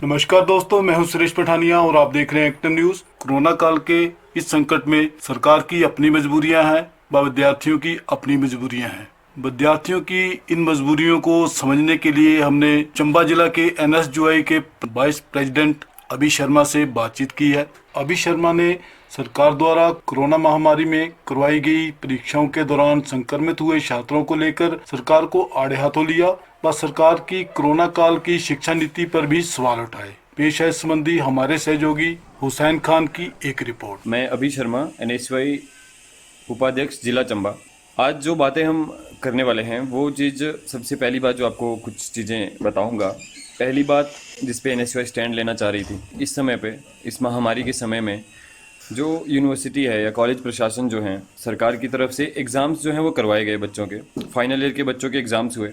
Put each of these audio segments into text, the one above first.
नमस्कार दोस्तों, मैं हूं सुरेश पठानिया और आप देख रहे हैं एक्टिव न्यूज। कोरोना काल के इस संकट में सरकार की अपनी मजबूरियां हैं व विद्यार्थियों की अपनी मजबूरियां हैं। विद्यार्थियों की इन मजबूरियों को समझने के लिए हमने चंबा जिला के एनएसयूआई के वाइस प्रेसिडेंट अभी शर्मा से बातचीत की है। अभी शर्मा ने सरकार द्वारा कोरोना महामारी में करवाई गई परीक्षाओं के दौरान संक्रमित हुए छात्रों को लेकर सरकार को आड़े हाथों लिया व सरकार की कोरोना काल की शिक्षा नीति पर भी सवाल उठाए। पेश है इस संबंधी हमारे सहयोगी हुसैन खान की एक रिपोर्ट। मैं अभी शर्मा, एनएसयूआई उपाध्यक्ष जिला चंबा। आज जो बातें हम करने वाले हैं वो चीज़, सबसे पहली बात जो आपको कुछ चीज़ें बताऊंगा। पहली बात जिस पे एनएसयूआई स्टैंड लेना चाह रही थी इस समय पे, इस महामारी के समय में, जो यूनिवर्सिटी है या कॉलेज प्रशासन जो है, सरकार की तरफ से एग्ज़ाम्स जो हैं वो करवाए गए। बच्चों के फाइनल ईयर के बच्चों के एग्ज़ाम्स हुए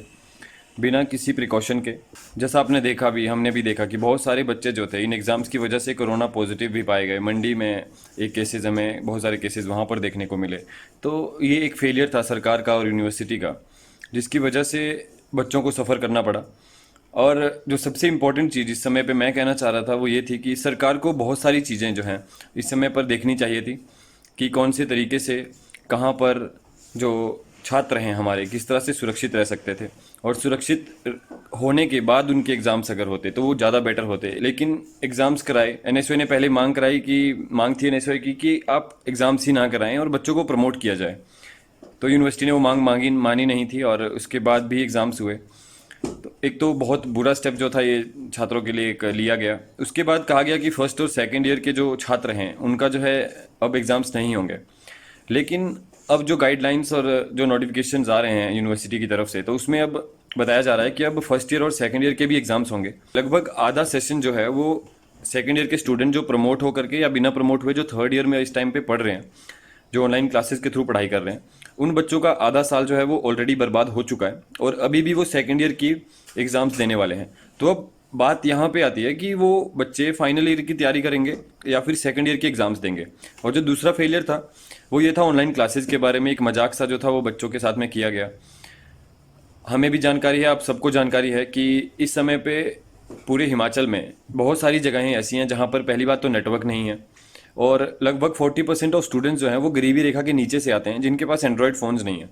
बिना किसी प्रिकॉशन के। जैसा आपने देखा भी, हमने भी देखा कि बहुत सारे बच्चे जो थे इन एग्ज़ाम्स की वजह से कोरोना पॉजिटिव भी पाए गए। मंडी में एक केसेस, हमें बहुत सारे केसेस वहाँ पर देखने को मिले। तो ये एक फेलियर था सरकार का और यूनिवर्सिटी का, जिसकी वजह से बच्चों को सफ़र करना पड़ा। और जो सबसे इम्पोर्टेंट चीज़ इस समय पे मैं कहना चाह रहा था वो ये थी कि सरकार को बहुत सारी चीज़ें जो हैं इस समय पर देखनी चाहिए थी कि कौन से तरीके से, कहाँ पर जो छात्र हैं हमारे किस तरह से सुरक्षित रह सकते थे, और सुरक्षित होने के बाद उनके एग्ज़ाम्स अगर होते तो वो ज़्यादा बेटर होते। लेकिन एग्ज़ाम्स कराए, एनएसयूआई ने पहले मांग थी एनएसयूआई की कि आप एग्ज़ाम्स ही ना कराएं और बच्चों को प्रमोट किया जाए। तो यूनिवर्सिटी ने वो मानी नहीं थी और उसके बाद भी एग्ज़ाम्स हुए। तो एक तो बहुत बुरा स्टेप जो था ये छात्रों के लिए एक लिया गया। उसके बाद कहा गया कि फर्स्ट और सेकेंड ईयर के जो छात्र हैं उनका जो है अब एग्ज़ाम्स नहीं होंगे। लेकिन अब जो गाइडलाइंस और जो नोटिफिकेशंस आ रहे हैं यूनिवर्सिटी की तरफ से, तो उसमें अब बताया जा रहा है कि अब फर्स्ट ईयर और सेकेंड ईयर के भी एग्ज़ाम्स होंगे। लगभग आधा सेशन जो है वो सेकेंड ईयर के स्टूडेंट जो प्रमोट होकर के या बिना प्रमोट हुए जो थर्ड ईयर में इस टाइम पे पढ़ रहे हैं, जो ऑनलाइन क्लासेस के थ्रू पढ़ाई कर रहे हैं, उन बच्चों का आधा साल जो है वो ऑलरेडी बर्बाद हो चुका है और अभी भी वो सेकेंड ईयर की एग्ज़ाम्स देने वाले हैं। तो अब बात यहाँ पे आती है कि वो बच्चे फाइनल ईयर की तैयारी करेंगे या फिर सेकेंड ईयर के एग्ज़ाम्स देंगे। और जो दूसरा फेलियर था वो ये था ऑनलाइन क्लासेस के बारे में, एक मजाक सा जो था वो बच्चों के साथ में किया गया। हमें भी जानकारी है, आप सबको जानकारी है कि इस समय पे पूरे हिमाचल में बहुत सारी जगहें ऐसी हैं जहाँ पर पहली बात तो नेटवर्क नहीं है, और लगभग 40% ऑफ स्टूडेंट्स जो हैं वो गरीबी रेखा के नीचे से आते हैं, जिनके पास एंड्रॉयड फ़ोन्स नहीं है।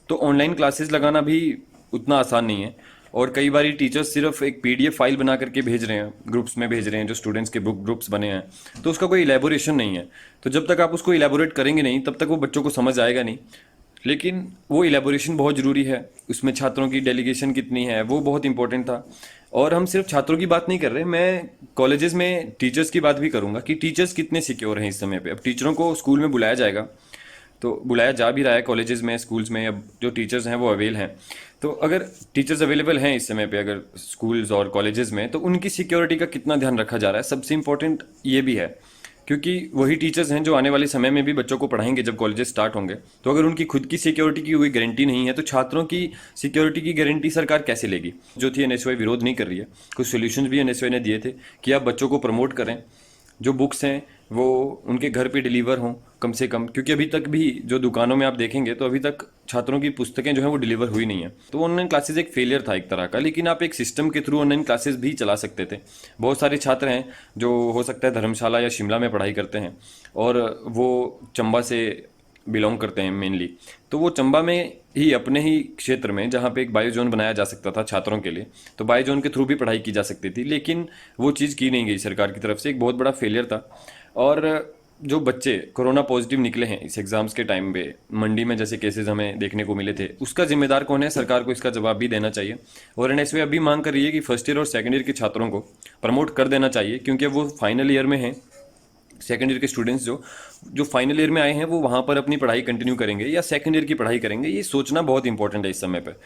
तो ऑनलाइन क्लासेस लगाना भी उतना आसान नहीं है, और कई बार टीचर्स सिर्फ एक पीडीएफ फाइल बना करके भेज रहे हैं, ग्रुप्स में भेज रहे हैं, जो स्टूडेंट्स के ग्रुप्स बने हैं, तो उसका कोई इलेबोरेशन नहीं है। तो जब तक आप उसको इलेबोरेट करेंगे नहीं तब तक वो बच्चों को समझ आएगा नहीं। लेकिन वो इलेबोरेशन बहुत ज़रूरी है, उसमें छात्रों की डेलीगेशन कितनी है वो बहुत इंपॉर्टेंट था। और हम सिर्फ छात्रों की बात नहीं कर रहे, मैं कॉलेजेस में टीचर्स की बात भी करूंगा कि टीचर्स कितने सिक्योर हैं इस समय पे। अब टीचरों को स्कूल में बुलाया जाएगा, तो बुलाया जा भी रहा है कॉलेजेस में, स्कूल्स में, अब जो टीचर्स हैं वो अवेल हैं। तो अगर टीचर्स अवेलेबल हैं इस समय पे अगर स्कूल्स और कॉलेजेस में, तो उनकी सिक्योरिटी का कितना ध्यान रखा जा रहा है, सबसे इम्पोर्टेंट ये भी है। क्योंकि वही टीचर्स हैं जो आने वाले समय में भी बच्चों को पढ़ाएंगे जब कॉलेजेस स्टार्ट होंगे। तो अगर उनकी खुद की सिक्योरिटी की कोई गारंटी नहीं है तो छात्रों की सिक्योरिटी की गारंटी सरकार कैसे लेगी? जो थी एनएसयूआई विरोध नहीं कर रही है, कुछ सॉल्यूशंस भी एनएसयूआई ने दिए थे कि आप बच्चों को प्रमोट करें, जो बुक्स हैं वो उनके घर पे डिलीवर हों कम से कम, क्योंकि अभी तक भी जो दुकानों में आप देखेंगे तो अभी तक छात्रों की पुस्तकें जो हैं वो डिलीवर हुई नहीं है। तो ऑनलाइन क्लासेस एक फेलियर था एक तरह का, लेकिन आप एक सिस्टम के थ्रू ऑनलाइन क्लासेस भी चला सकते थे। बहुत सारे छात्र हैं जो हो सकता है धर्मशाला या शिमला में पढ़ाई करते हैं और वो चंबा से बिलोंग करते हैं मेनली, तो वो चंबा में ही अपने ही क्षेत्र में जहाँ पे एक बायो जोन बनाया जा सकता था छात्रों के लिए, तो बायो जोन के थ्रू भी पढ़ाई की जा सकती थी। लेकिन वो चीज़ की नहीं गई सरकार की तरफ से, एक बहुत बड़ा फेलियर था। और जो बच्चे कोरोना पॉजिटिव निकले हैं इस एग्ज़ाम्स के टाइम पे, मंडी में जैसे केसेस हमें देखने को मिले थे, उसका जिम्मेदार कौन है? सरकार को इसका जवाब भी देना चाहिए। और एनएसयूआई अभी मांग कर रही है कि फर्स्ट ईयर और सेकेंड ईयर के छात्रों को प्रमोट कर देना चाहिए, क्योंकि वो फाइनल ईयर में हैं। सेकेंड ईयर के स्टूडेंट्स जो जो फाइनल ईयर में आए हैं वो वहाँ पर अपनी पढ़ाई कंटिन्यू करेंगे या सेकेंड ईयर की पढ़ाई करेंगे, ये सोचना बहुत इंपॉर्टेंट है इस समय पर।